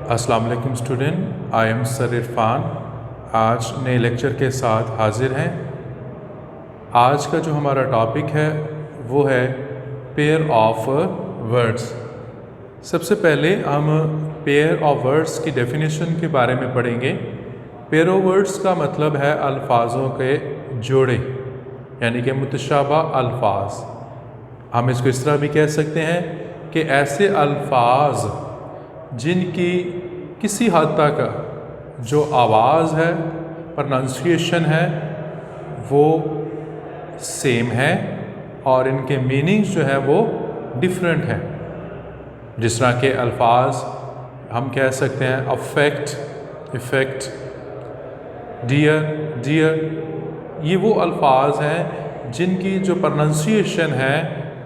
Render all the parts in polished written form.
अस्सलाम वालेकुम student, I am sir Irfan. आज नए लेक्चर के साथ हाजिर हैं। आज का जो हमारा टॉपिक है वो है पेयर ऑफ वर्ड्स। सबसे पहले हम पेयर ऑफ वर्ड्स की डेफिनेशन के बारे में पढ़ेंगे। पेयर ऑफ वर्ड्स का मतलब है अल्फाजों के जोड़े, यानी कि मुतशाबा अल्फाज। हम इसको इस तरह भी कह सकते हैं कि ऐसे अल्फाज जिनकी किसी हद तक जो आवाज़ है, प्रोनाउंसिएशन है, वो सेम है और इनके मीनिंग्स जो है वो डिफरेंट हैं। जिस तरह के अल्फाज हम कह सकते हैं अफेक्ट, इफ़ेक्ट, डियर, डियर, ये वो अल्फाज हैं जिनकी जो प्रोनाउंसिएशन है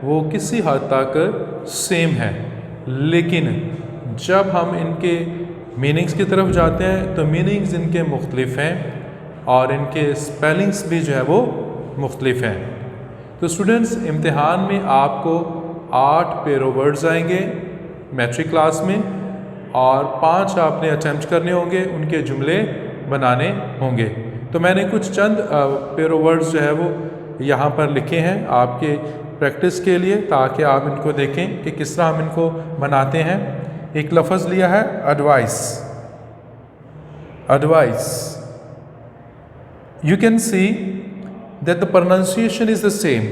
वो किसी हद तक सेम है, लेकिन जब हम इनके मीनिंग्स की तरफ जाते हैं तो मीनिंग्स इनके मुख्तलिफ हैं और इनके स्पेलिंग्स भी जो है वो मुख्तलिफ हैं। तो स्टूडेंट्स, इम्तिहान में आपको 8 पेयर ऑफ वर्ड्स आएंगे मैट्रिक क्लास में और 5 आपने अटैम्प्ट करने होंगे, उनके जुमले बनाने होंगे। तो मैंने कुछ चंद पेयर ऑफ वर्ड्स जो है वो यहाँ पर लिखे हैं आपके प्रैक्टिस के लिए, ताकि आप इनको देखें कि किस तरह हम इनको बनाते हैं। एक लफ्ज़ लिया है advice. Advice, you can see that the pronunciation is the same,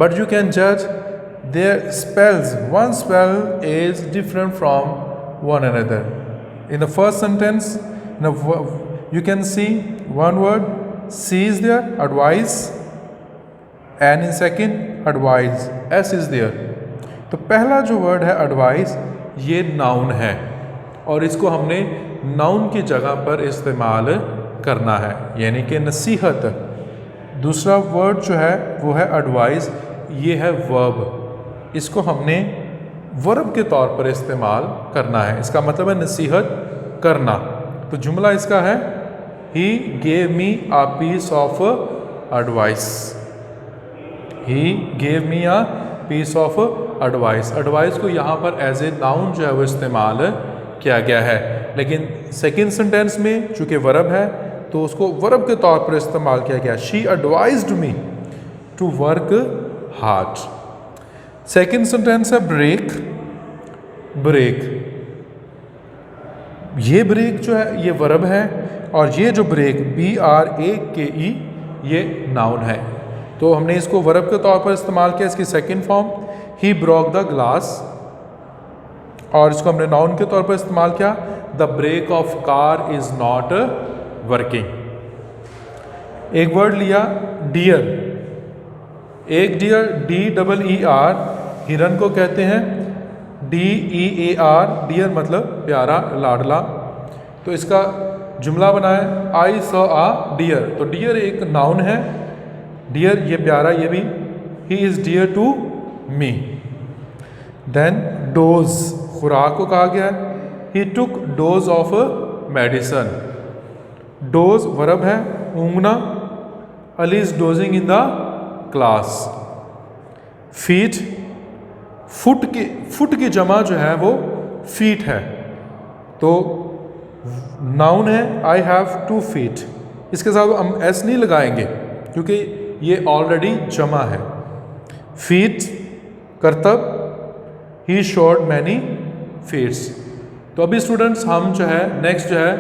but you can judge their spells. One spell is different from one another. In the first sentence, you can see one word C is there, advice, and in second advice S is there. तो पहला जो word है advice, ये noun है और इसको हमने noun की जगह पर इस्तेमाल करना है, यानी कि नसीहत। दूसरा वर्ड जो है वो है एडवाइस, ये है वर्ब, इसको हमने वर्ब के तौर पर इस्तेमाल करना है। इसका मतलब है नसीहत करना। तो जुमला इसका है he gave me a piece of advice. He gave me a piece of advice. Advice को यहाँ पर एज ए नाउन जो है वो इस्तेमाल किया गया है, लेकिन सेकेंड सेंटेंस में चूँकि वर्ब है तो उसको वर्ब के तौर पर इस्तेमाल किया गया। She advised me to work hard. Second sentence है ब्रेक। ब्रेक, ये ब्रेक जो है ये वर्ब है और ये जो ब्रेक BRAKE ये नाउन है। तो हमने इसको वर्ब के तौर पर इस्तेमाल किया। इसकी second form he broke the glass, और इसको हमने नाउन के तौर पर इस्तेमाल किया। The break of car is not working. एक वर्ड लिया डियर। एक डियर DEER, हिरन को कहते हैं DEAR, डियर मतलब प्यारा, लाडला। तो इसका जुमला बनाए आई सॉ अ डियर। तो डियर एक नाउन है, डियर ये प्यारा, ये भी he is dear to me. Then dose, खुराक को कहा गया है, he took dose of medicine. Doze verb है, ऊँगना, Ali is dozing in the class. Feet, foot की जमा जो है वो फीट है, तो नाउन है आई हैव 2 feet। इसके साथ हम एस नहीं लगाएंगे क्योंकि ये ऑलरेडी जमा है। फीट करतब, ही शोड मैनी फीट्स। तो अभी स्टूडेंट्स हम जो है नेक्स्ट जो है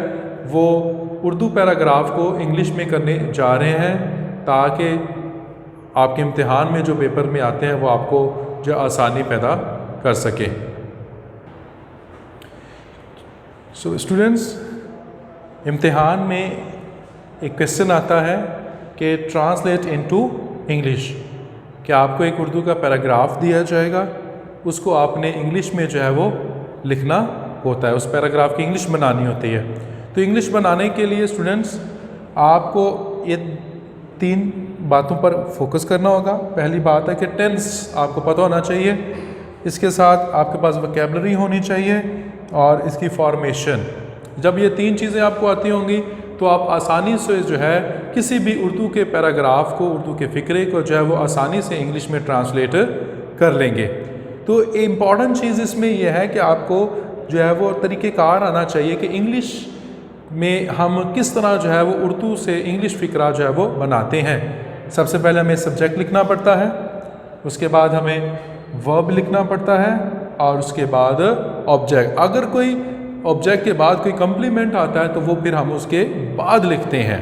वो उर्दू पैराग्राफ को इंग्लिश में करने जा रहे हैं, ताकि आपके इम्तिहान में जो पेपर में आते हैं वो आपको जो आसानी पैदा कर सके। सो स्टूडेंट्स, इम्तिहान में एक क्वेश्चन आता है कि ट्रांसलेट इनटू इंग्लिश, कि आपको एक उर्दू का पैराग्राफ दिया जाएगा, उसको आपने इंग्लिश में जो है वो लिखना होता है, उस पैराग्राफ की इंग्लिश बनानी होती है। तो इंग्लिश बनाने के लिए स्टूडेंट्स आपको ये 3 बातों पर फोकस करना होगा। पहली बात है कि टेंस आपको पता होना चाहिए, इसके साथ आपके पास वोकैबुलरी होनी चाहिए और इसकी फॉर्मेशन। जब ये 3 चीज़ें आपको आती होंगी तो आप आसानी से जो है किसी भी उर्दू के पैराग्राफ को, उर्दू के फ़िक्रे को जो है वो आसानी से इंग्लिश में ट्रांसलेट कर लेंगे। तो इम्पॉर्टेंट चीज़ इसमें यह है कि आपको जो है वो तरीक़ेकार आना चाहिए कि इंग्लिश में हम किस तरह जो है वो उर्दू से इंग्लिश फ़िक्रा जो है वो बनाते हैं। सबसे पहले हमें सब्जेक्ट लिखना पड़ता है, उसके बाद हमें वर्ब लिखना पड़ता है और उसके बाद ऑब्जेक्ट। अगर कोई ऑब्जेक्ट के बाद कोई कम्प्लीमेंट आता है तो वो फिर हम उसके बाद लिखते हैं।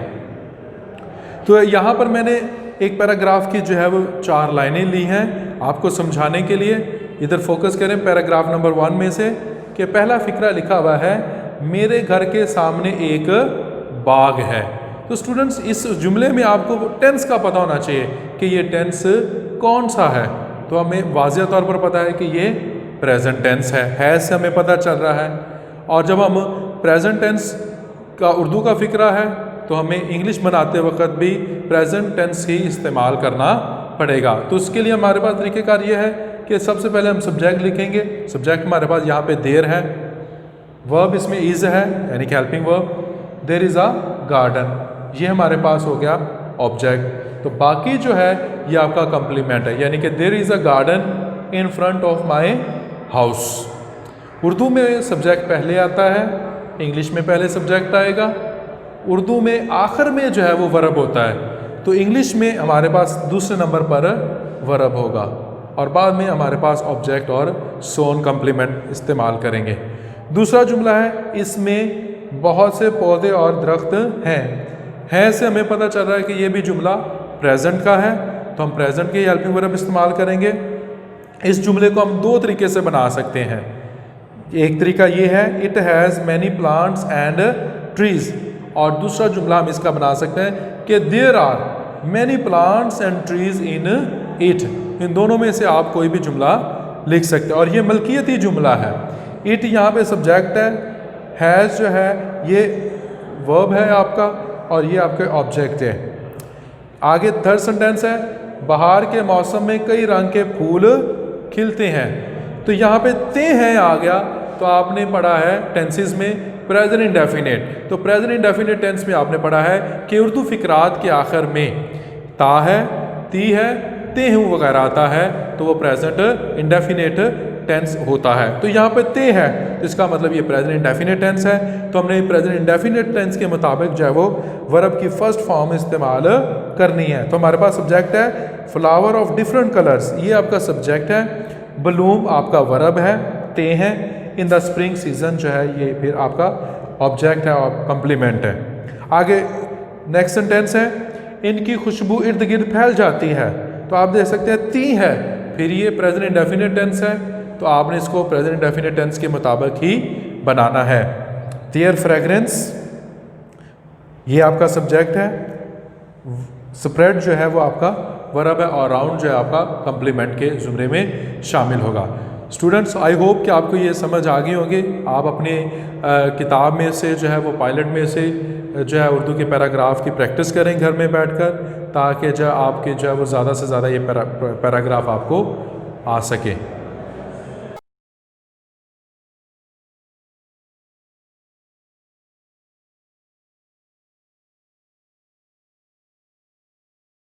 तो यहाँ पर मैंने एक पैराग्राफ की जो है वो 4 लाइनें ली हैं आपको समझाने के लिए। इधर फोकस करें पैराग्राफ नंबर 1 में से कि पहला फ़िक्रा लिखा हुआ है मेरे घर के सामने एक बाग है। तो स्टूडेंट्स इस जुमले में आपको टेंस का पता होना चाहिए कि ये टेंस कौन सा है। तो हमें वाज़ेह तौर पर पता है कि ये प्रेजेंट टेंस है से हमें पता चल रहा है। और जब हम प्रेजेंट टेंस का उर्दू का फ़िक्रा है तो हमें इंग्लिश बनाते वक्त भी प्रेजेंट टेंस ही इस्तेमाल करना पड़ेगा। तो उसके लिए हमारे पास तरीक़ेकार ये है कि सबसे पहले हम सब्जेक्ट लिखेंगे। सब्जेक्ट हमारे पास यहाँ पे देर है, वर्ब इसमें इज़ है यानी कि helping verb, there is a garden, ये हमारे पास हो गया ऑब्जेक्ट। तो बाकी जो है ये आपका कम्प्लीमेंट है यानी कि there is a garden in front of my house. Urdu में सब्जेक्ट पहले आता है, इंग्लिश में पहले सब्जेक्ट आएगा, उर्दू में आखिर में जो है वो वर्ब होता है। तो इंग्लिश में हमारे पास दूसरे नंबर पर वर्ब होगा और बाद में हमारे पास ऑब्जेक्ट और सोन कम्प्लीमेंट इस्तेमाल करेंगे। दूसरा जुमला है इसमें बहुत से पौधे और दरख्त हैं से हमें पता चल रहा है कि ये भी जुमला प्रेजेंट का है, तो हम प्रेजेंट के हेल्पिंग वर्ब इस्तेमाल करेंगे। इस जुमले को हम 2 तरीके से बना सकते हैं। एक तरीका ये है it has many plants and trees, और दूसरा जुमला हम इसका बना सकते हैं कि there are many plants and trees in it. इन दोनों में से आप कोई भी जुमला लिख सकते हैं और ये मलकियती जुमला है। इट यहाँ पे सब्जेक्ट हैज़ जो है ये वर्ब है आपका और ये आपके ऑब्जेक्ट है। आगे थर्ड सेंटेंस है बाहर के मौसम में कई रंग के फूल खिलते हैं। तो यहाँ पे ते हैं आ गया, तो आपने पढ़ा है टेंसेस में प्रेजेंट इंडेफिनिट। तो प्रेजेंट इंडेफिनिट टेंस में आपने पढ़ा है कि उर्दू फ़िक्रात के आखिर में ता है, ती है, ते हूँ वगैरह आता है तो वो प्रेजेंट इंडेफिनिट टेंस होता है। तो यहाँ पे ते है तो इसका मतलब ये प्रेजेंट इंडेफिनिट टेंस है। तो हमने प्रेजेंट इंडेफिनिट टेंस के मुताबिक जो है वो वर्ब की फर्स्ट फॉर्म इस्तेमाल करनी है। तो हमारे पास सब्जेक्ट है फ्लावर ऑफ डिफरेंट कलर्स, ये आपका सब्जेक्ट है। ब्लूम आपका वर्ब है, ते हैं। इन द स्प्रिंग सीजन जो है ये फिर आपका ऑब्जेक्ट है और कम्प्लीमेंट है। आगे नेक्स्ट सेंटेंस है इनकी खुशबू इर्द गिर्द फैल जाती है। तो आप देख सकते हैं ती है, फिर ये प्रेजेंट इंडेफिनिट टेंस है, तो आपने इसको प्रेजेंट इंडेफिनिट टेंस के मुताबिक ही बनाना है। देयर फ्रेगरेंस ये आपका सब्जेक्ट है, स्प्रेड जो है वो आपका वर्ब है और राउंड जो है आपका कम्प्लीमेंट के जुमरे में शामिल होगा। स्टूडेंट्स आई होप कि आपको ये समझ आ गई होगी। आप अपने किताब में से जो है वो पायलट में से जो है उर्दू के पैराग्राफ की प्रैक्टिस करें घर में बैठकर, ताकि जो आपके जो है वो ज़्यादा से ज़्यादा ये पैराग्राफ आपको आ सके।